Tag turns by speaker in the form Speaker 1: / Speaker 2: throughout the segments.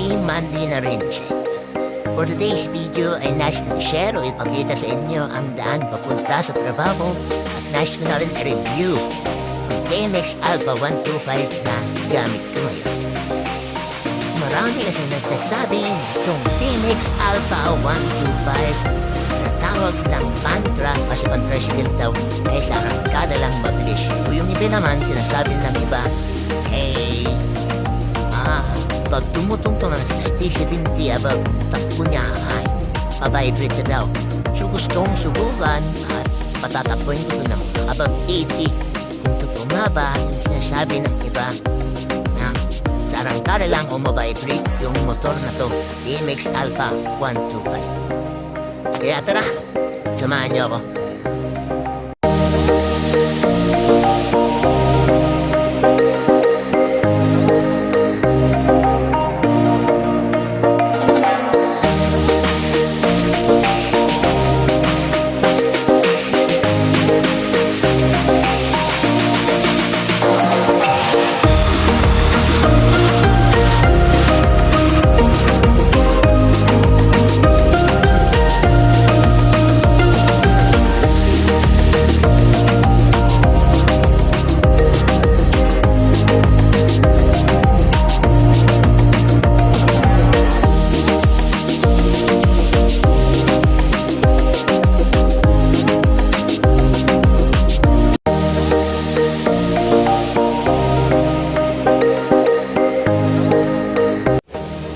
Speaker 1: Happy Monday na rin, Che. For today's video ay nais kong share o ipakita sa inyo ang daan papunta sa trabaho at nais ko na rin i-review ang KMX Alpha 125 na gamit ko ngayon. Marami kasi nagsasabi na itong KMX Alpha 125 na tawag ng pantra kasi pan-tricycle daw ay sa arangkada lang mabilis. O yung iba naman sinasabi ng iba pag tumutungtong ng 60-70 above takbo niya ay pabibrate na daw. So gustong subukan at patatakbuhin ko ng above 80. Kung totoo nga ba yung sinasabi ng iba na sa arangkada lang o mabibrate yung motor na to, KMX Alpha 125. Kaya tara, samahan niyo ako.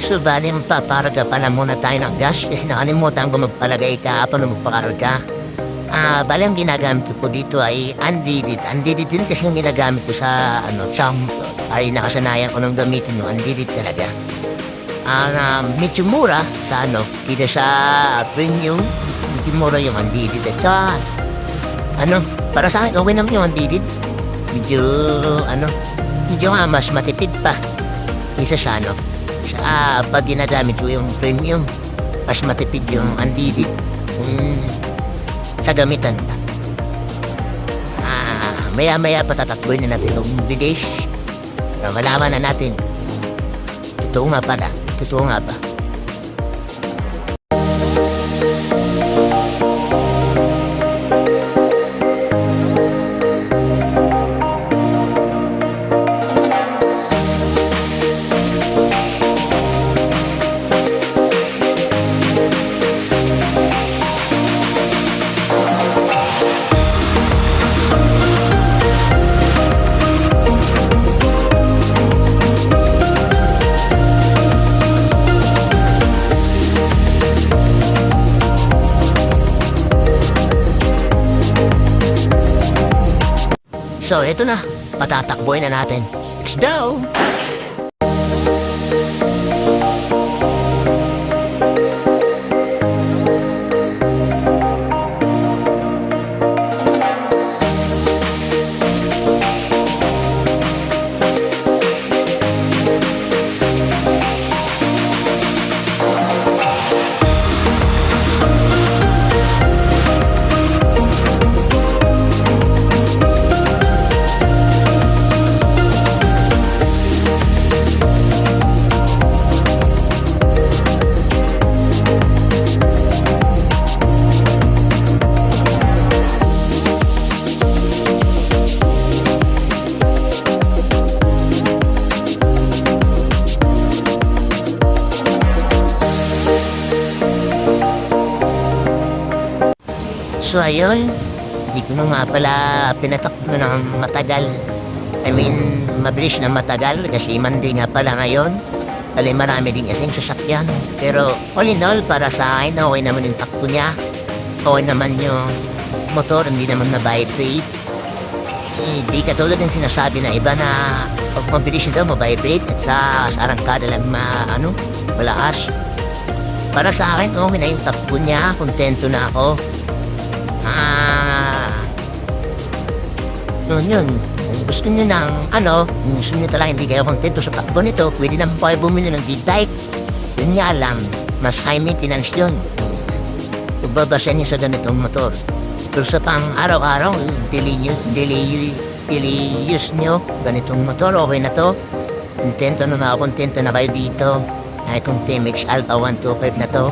Speaker 1: So bali magpaparga pala muna tayo ng gas kasi nakalimutan ko magpalagay ka paano magpakarga. Bali ang ginagamit ko dito ay unleaded. Unleaded din kasi yung ginagamit ko sa ay nakasanayan ko nang gamitin yung unleaded talaga. Medyo mura sa kita sa premium, medyo mura yung unleaded. At para sa akin okay naman yung unleaded. Medyo mas matipid pa kaysa sa pag ginagamit ko yung premium, mas matipid yung unleaded sa gamitan. Maya patatakboy na natin yung bilis para malaman na natin totoo nga ba. So, ito na. Patatakboy na natin. Let's go! So ayun, hindi ko nga pala pinatakbo ng matagal. Mabilis na matagal kasi Monday nga pala ngayon. Dahil marami din kasing sasakyan. Pero all in all, para sa akin, okay naman yung takbo niya. Okay naman yung motor, hindi naman na-vibrate. Hindi katulad ng sinasabi na iba na pag mabilis nito, ma-vibrate at sa arangkada lang malakas. Para sa akin, okay na yung takbo niya. Kontento na ako. Yun. Kung gusto nyo gusto nyo talaga hindi kayo kontento sa takbo nito, pwede naman po kayo bumili ng V-Type. Yun nga lang, mas high maintenance yun. Babasa niyo sa ganitong motor. Pero sa pang araw-araw, daily use nyo, ganitong motor, okay na to. Kontento na kayo dito. ay kung TMX Alpha 125 na to.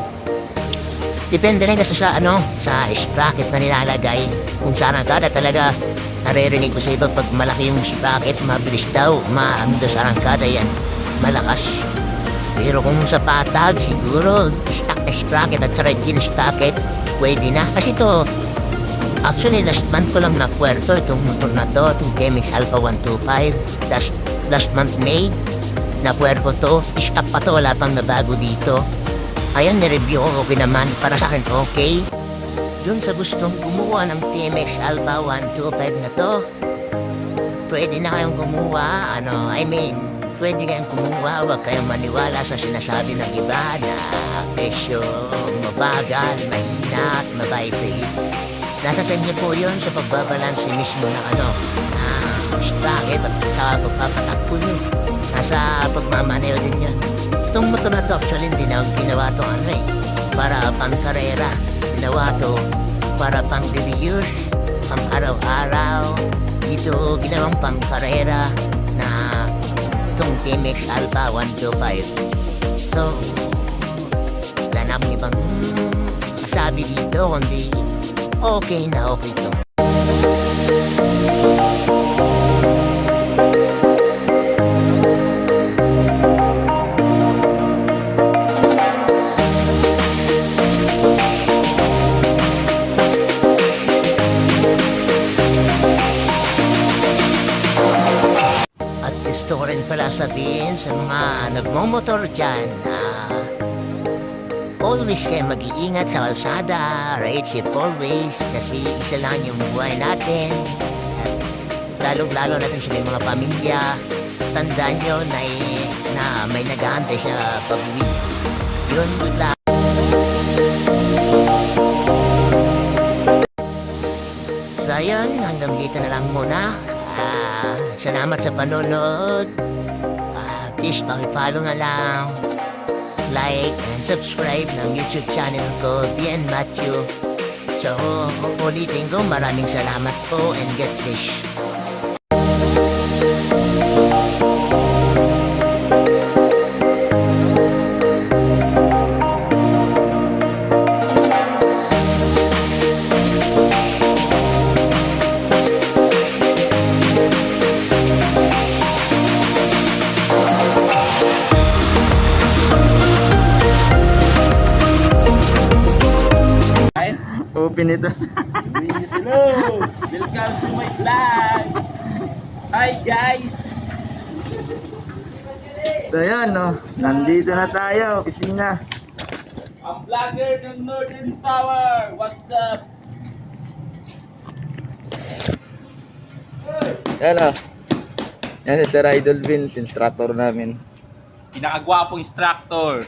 Speaker 1: Depende rin kasi sa sa sprocket na nilalagay. Kung sa arangkada talaga, naririnig ko sa iba pag malaki yung sprocket, mabilis daw, maano daw sa arangkada yan, malakas. Pero kung sa patag, siguro, stock na sprocket at saka yung sprocket, pwede na. Kasi to, actually, last month ko lang napuerto itong motor na to, itong TMX Alpha 125. Last month May, napuerto to. Stock pa to, wala pang nabago dito. Ayan, nireview ko, okay naman. Para sa akin, okay. Dun sa gustong kumuha ng TMX Alpha 125 na to, pwede na kayong kumuha, pwede kayong kumuha, huwag kayong maniwala sa sinasabi ng iba na presyo mabagal, mahina at mabait. Nasa sa inyo po yun sa pagbabalanse mismo ng sprocket at saka pagpapatakbo nyo. Nasa pagmamaneho din yan. Itong motor na to actually hindi na ginawa to para pang karera. Ginawa to para pang daily use, pang araw-araw. Dito ginawang pang karera na itong TMX Alpha 125. So, wala na akong ibang masabi dito kundi okay na okay to. Gusto ko rin pala sabihin sa mga nagmomotor dyan na always kayo mag-iingat sa kalsada, right safe always, kasi isa lang yung buhay natin. At lalo natin sa mga pamilya, tandaan nyo na may nag-aantay sa pag-uwi. Yun, good luck. So ayun, hanggang dito na lang muna. Salamat sa panonood. Please paki-follow na lang, like and subscribe ng YouTube channel ko, BN Matthew. So ulitin ko, maraming salamat po and God bless.
Speaker 2: Open ito.
Speaker 3: Hello! Welcome to my vlog! Hi guys!
Speaker 2: So yan, no? Nandito na tayo, opisina.
Speaker 3: Ang vlogger ng Northern Sour! What's up?
Speaker 2: Yan, no? Yan si Sir Idol Vince, instructor namin.
Speaker 3: Pinakagwapong instructor!